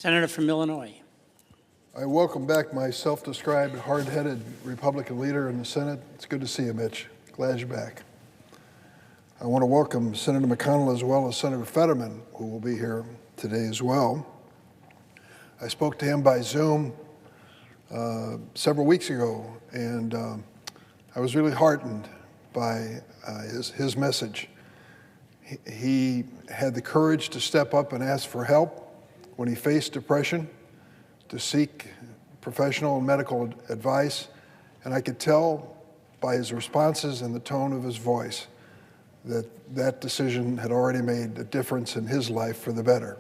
Senator from Illinois. I welcome back my self-described hard-headed Republican leader in the Senate. It's good to see you, Mitch. Glad you're back. I want to welcome Senator McConnell as well as Senator Fetterman, who will be here today as well. I spoke to him by Zoom several weeks ago, and I was really heartened by his message. He had the courage to step up and ask for help when he faced depression, to seek professional and medical advice, and I could tell by his responses and the tone of his voice that that decision had already made a difference in his life for the better.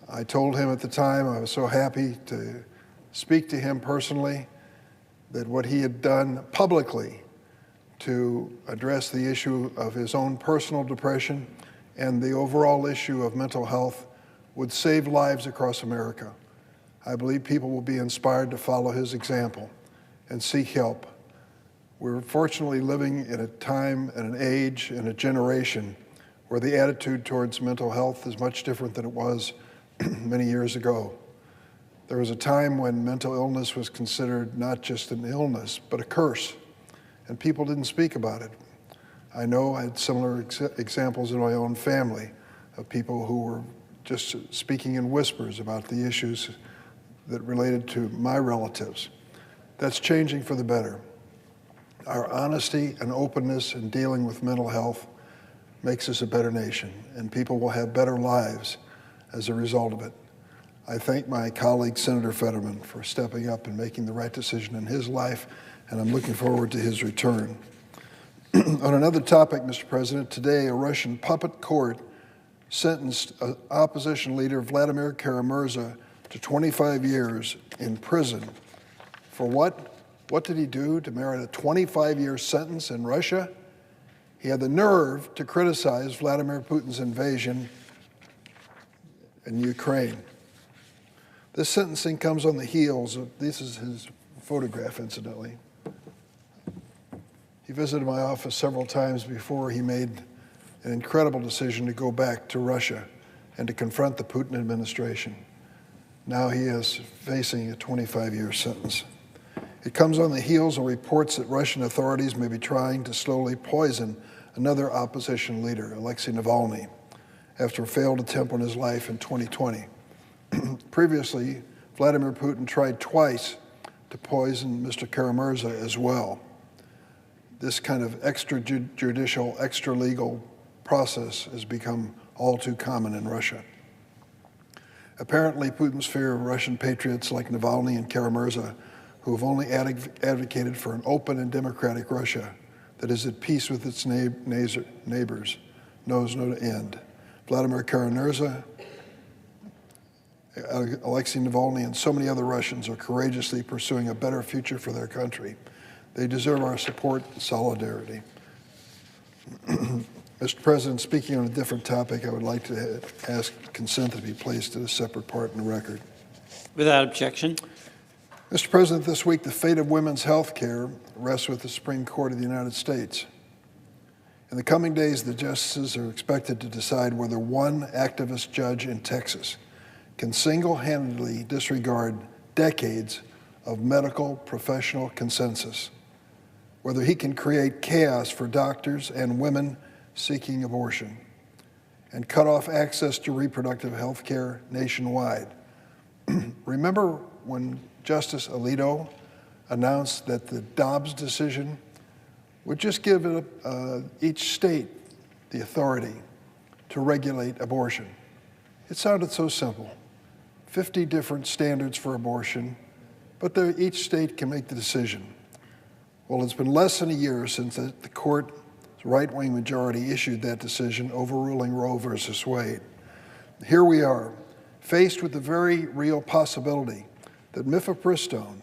I told him at the time I was so happy to speak to him personally, that what he had done publicly to address the issue of his own personal depression and the overall issue of mental health would save lives across America. I believe people will be inspired to follow his example and seek help. We're fortunately living in a time and an age and a generation where the attitude towards mental health is much different than it was many years ago. There was a time when mental illness was considered not just an illness, but a curse, and people didn't speak about it. I know I had similar examples in my own family of people who were just speaking in whispers about the issues that related to my relatives. That's changing for the better. Our honesty and openness in dealing with mental health makes us a better nation, and people will have better lives as a result of it. I thank my colleague, Senator Fetterman, for stepping up and making the right decision in his life, and I'm looking forward to his return. On another topic, Mr. President, today a Russian puppet court sentenced opposition leader Vladimir Kara-Murza to 25 years in prison. For what? What did he do to merit a 25-year sentence in Russia? He had the nerve to criticize Vladimir Putin's invasion in Ukraine. This sentencing comes on the heels of, this is his photograph, incidentally. He visited my office several times before he made an incredible decision to go back to Russia and to confront the Putin administration. Now he is facing a 25-year sentence. It comes on the heels of reports that Russian authorities may be trying to slowly poison another opposition leader, Alexei Navalny, after a failed attempt on his life in 2020. Previously, Vladimir Putin tried twice to poison Mr. Kara-Murza as well. This kind of extrajudicial, extra-legal process has become all too common in Russia. Apparently, Putin's fear of Russian patriots like Navalny and Kara-Murza, who have only advocated for an open and democratic Russia that is at peace with its neighbors, knows no end. Vladimir Kara-Murza, Alexei Navalny, and so many other Russians are courageously pursuing a better future for their country. They deserve our support and solidarity. Mr. President, speaking on a different topic, I would like to ask consent to be placed at a separate part in the record. Without objection. Mr. President, this week the fate of women's health care rests with the Supreme Court of the United States. In the coming days, the justices are expected to decide whether one activist judge in Texas can single-handedly disregard decades of medical professional consensus, whether he can create chaos for doctors and women seeking abortion, and cut off access to reproductive health care nationwide. Remember when Justice Alito announced that the Dobbs decision would just give each state the authority to regulate abortion? It sounded so simple. 50 different standards for abortion, but each state can make the decision. Well, it's been less than a year since the court's right-wing majority issued that decision, overruling Roe versus Wade. Here we are, faced with the very real possibility that mifepristone,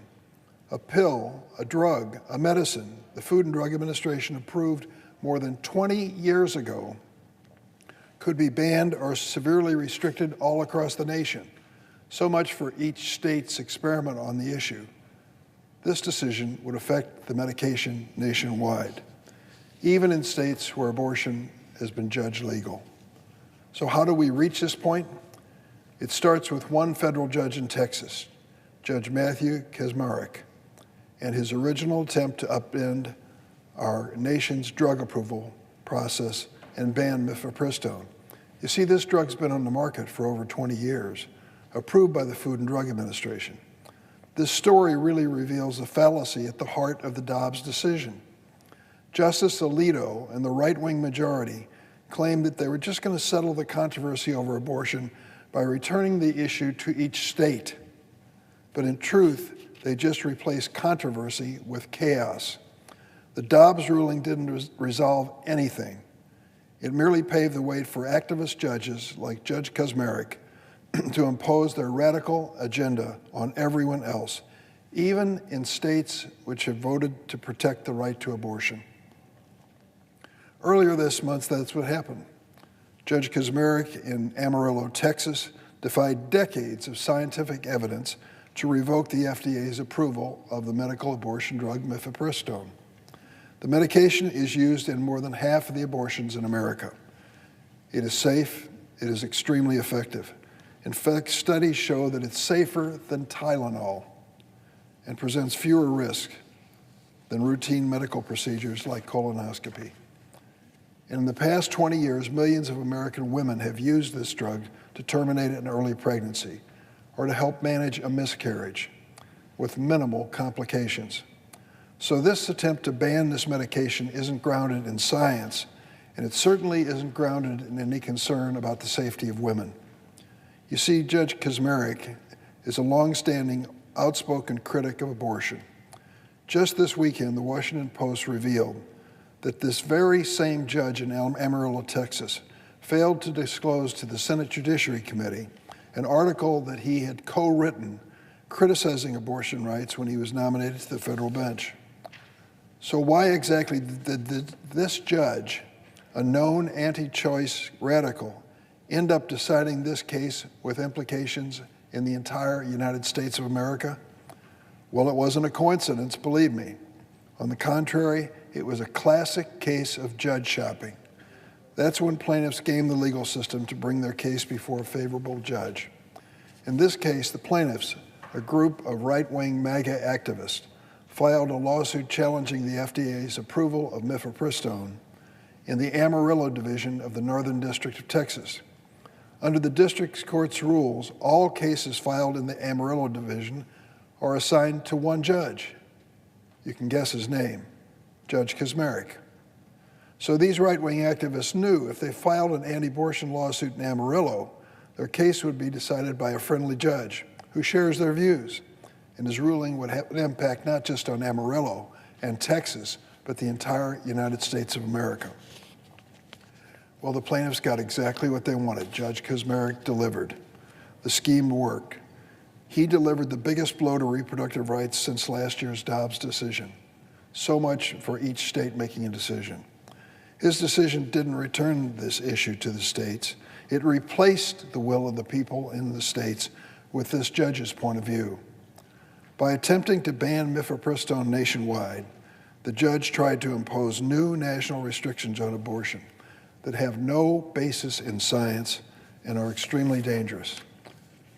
a pill, a drug, a medicine the Food and Drug Administration approved more than 20 years ago, could be banned or severely restricted all across the nation. So much for each state's experiment on the issue. This decision would affect the medication nationwide, even in states where abortion has been judged legal. So how do we reach this point? It starts with one federal judge in Texas, Judge Matthew Kacsmaryk, and his original attempt to upend our nation's drug approval process and ban mifepristone. You see, this drug's been on the market for over 20 years, approved by the Food and Drug Administration. This story really reveals the fallacy at the heart of the Dobbs decision. Justice Alito and the right-wing majority claimed that they were just going to settle the controversy over abortion by returning the issue to each state. But in truth, they just replaced controversy with chaos. The Dobbs ruling didn't resolve anything. It merely paved the way for activist judges like Judge Kacsmaryk to impose their radical agenda on everyone else, even in states which have voted to protect the right to abortion. Earlier this month, that's what happened. Judge Kacsmaryk in Amarillo, Texas, defied decades of scientific evidence to revoke the FDA's approval of the medical abortion drug mifepristone. The medication is used in more than half of the abortions in America. It is safe, it is extremely effective. In fact, studies show that it's safer than Tylenol and presents fewer risks than routine medical procedures like colonoscopy. In the past 20 years, millions of American women have used this drug to terminate an early pregnancy or to help manage a miscarriage with minimal complications. So this attempt to ban this medication isn't grounded in science, and it certainly isn't grounded in any concern about the safety of women. You see, Judge Kacsmaryk is a longstanding, outspoken critic of abortion. Just this weekend, the Washington Post revealed that this very same judge in Amarillo, Texas, failed to disclose to the Senate Judiciary Committee an article that he had co-written criticizing abortion rights when he was nominated to the federal bench. So why exactly did this judge, a known anti-choice radical, end up deciding this case with implications in the entire United States of America? Well, it wasn't a coincidence, believe me. On the contrary, it was a classic case of judge shopping. That's when plaintiffs game the legal system to bring their case before a favorable judge. In this case, the plaintiffs, a group of right-wing MAGA activists, filed a lawsuit challenging the FDA's approval of mifepristone in the Amarillo division of the Northern District of Texas. Under the district court's rules, all cases filed in the Amarillo division are assigned to one judge. You can guess his name, Judge Kacsmaryk. So these right-wing activists knew if they filed an anti-abortion lawsuit in Amarillo, their case would be decided by a friendly judge who shares their views, and his ruling would have an impact not just on Amarillo and Texas, but the entire United States of America. Well, the plaintiffs got exactly what they wanted. Judge Kacsmaryk delivered. The scheme worked. He delivered the biggest blow to reproductive rights since last year's Dobbs decision. So much for each state making a decision. His decision didn't return this issue to the states. It replaced the will of the people in the states with this judge's point of view. By attempting to ban mifepristone nationwide, the judge tried to impose new national restrictions on abortion that have no basis in science and are extremely dangerous.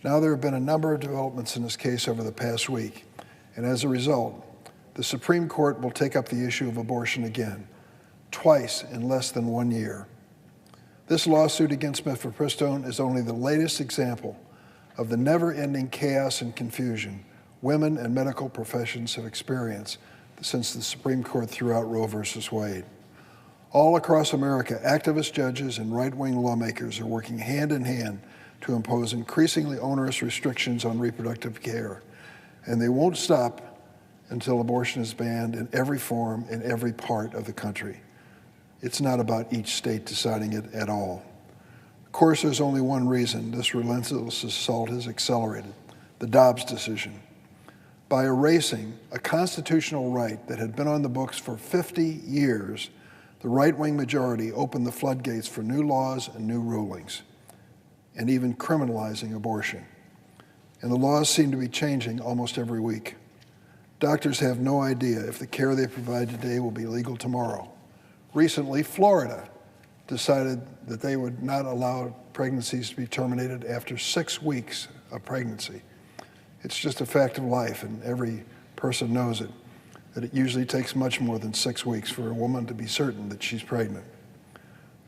Now there have been a number of developments in this case over the past week, and as a result, the Supreme Court will take up the issue of abortion again, twice in less than 1 year. This lawsuit against mifepristone is only the latest example of the never-ending chaos and confusion women and medical professions have experienced since the Supreme Court threw out Roe versus Wade. All across America, activist judges and right-wing lawmakers are working hand in hand to impose increasingly onerous restrictions on reproductive care, and they won't stop until abortion is banned in every form in every part of the country. It's not about each state deciding it at all. Of course, there's only one reason this relentless assault has accelerated: the Dobbs decision. By erasing a constitutional right that had been on the books for 50 years, the right-wing majority opened the floodgates for new laws and new rulings, and even criminalizing abortion. And the laws seem to be changing almost every week. Doctors have no idea if the care they provide today will be legal tomorrow. Recently, Florida decided that they would not allow pregnancies to be terminated after 6 weeks of pregnancy. It's just a fact of life, and every person knows it, that it usually takes much more than 6 weeks for a woman to be certain that she's pregnant.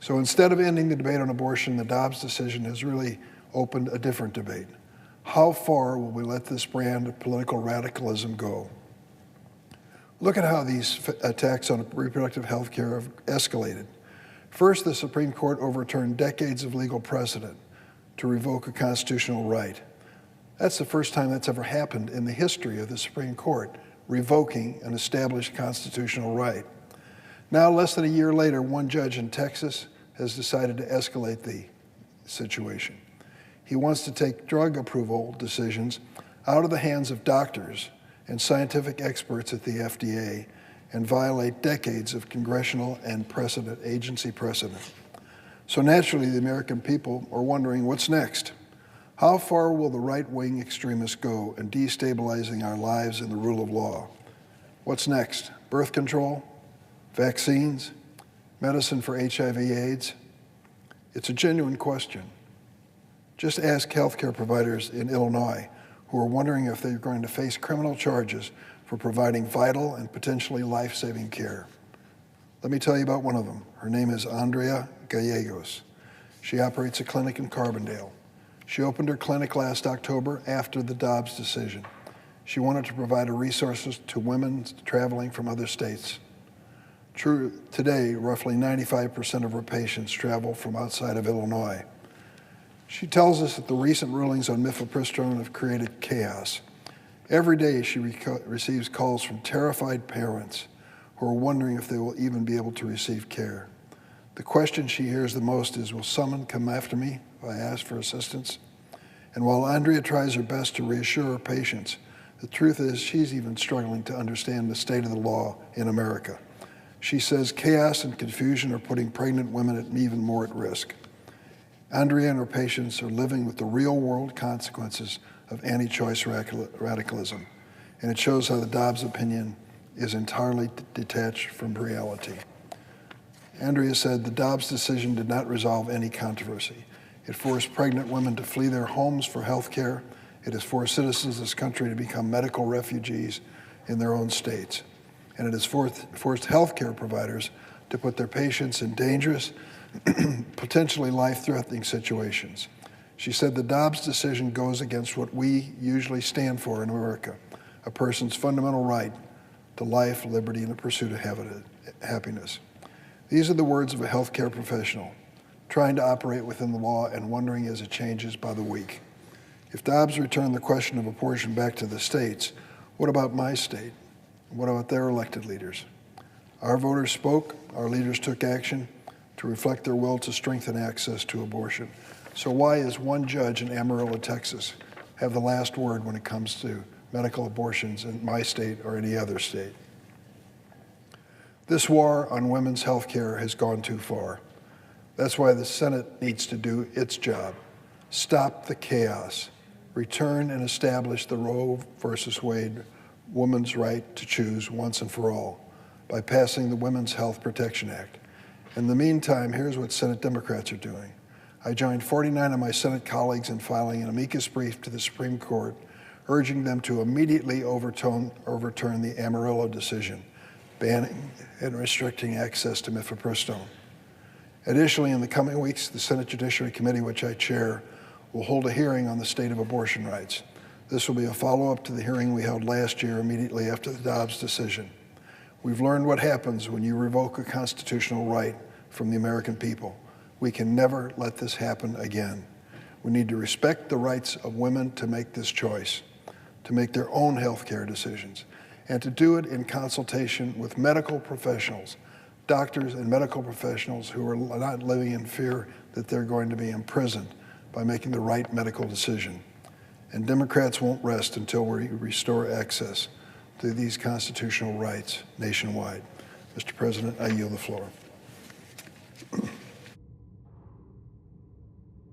So instead of ending the debate on abortion, the Dobbs decision has really opened a different debate. How far will we let this brand of political radicalism go? Look at how these attacks on reproductive health care have escalated. First, the Supreme Court overturned decades of legal precedent to revoke a constitutional right. That's the first time that's ever happened in the history of the Supreme Court, revoking an established constitutional right. Now, less than a year later, one judge in Texas has decided to escalate the situation. He wants to take drug approval decisions out of the hands of doctors and scientific experts at the FDA and violate decades of congressional and agency precedent. So naturally, the American people are wondering, what's next? How far will the right-wing extremists go in destabilizing our lives and the rule of law? What's next? Birth control? Vaccines? Medicine for HIV/AIDS? It's a genuine question. Just ask healthcare providers in Illinois who are wondering if they're going to face criminal charges for providing vital and potentially life-saving care. Let me tell you about one of them. Her name is Andrea Gallegos. She operates a clinic in Carbondale. She opened her clinic last October after the Dobbs decision. She wanted to provide resources to women traveling from other states. True, today, roughly 95% of her patients travel from outside of Illinois. She tells us that the recent rulings on mifepristone have created chaos. Every day she receives calls from terrified parents who are wondering if they will even be able to receive care. The question she hears the most is, will someone come after me if I ask for assistance? And while Andrea tries her best to reassure her patients, the truth is she's even struggling to understand the state of the law in America. She says chaos and confusion are putting pregnant women even more at risk. Andrea and her patients are living with the real-world consequences of anti-choice radicalism, and it shows how the Dobbs opinion is entirely detached from reality. Andrea said the Dobbs decision did not resolve any controversy. It forced pregnant women to flee their homes for health care. It has forced citizens of this country to become medical refugees in their own states. And it has forced health care providers to put their patients in dangerous, potentially life-threatening situations. She said the Dobbs decision goes against what we usually stand for in America, a person's fundamental right to life, liberty, and the pursuit of happiness. These are the words of a healthcare professional trying to operate within the law and wondering as it changes by the week. If Dobbs returned the question of abortion back to the states, what about my state? What about their elected leaders? Our voters spoke, our leaders took action to reflect their will to strengthen access to abortion. So why is one judge in Amarillo, Texas, have the last word when it comes to medical abortions in my state or any other state? This war on women's health care has gone too far. That's why the Senate needs to do its job. Stop the chaos. Return and establish the Roe versus Wade woman's right to choose once and for all by passing the Women's Health Protection Act. In the meantime, here's what Senate Democrats are doing. I joined 49 of my Senate colleagues in filing an amicus brief to the Supreme Court, urging them to immediately overturn the Amarillo decision, banning and restricting access to mifepristone. Additionally, in the coming weeks, the Senate Judiciary Committee, which I chair, will hold a hearing on the state of abortion rights. This will be a follow-up to the hearing we held last year immediately after the Dobbs decision. We've learned what happens when you revoke a constitutional right from the American people. We can never let this happen again. We need to respect the rights of women to make this choice, to make their own health care decisions, and to do it in consultation with medical professionals, doctors and medical professionals who are not living in fear that they're going to be imprisoned by making the right medical decision. And Democrats won't rest until we restore access to these constitutional rights nationwide. Mr. President, I yield the floor.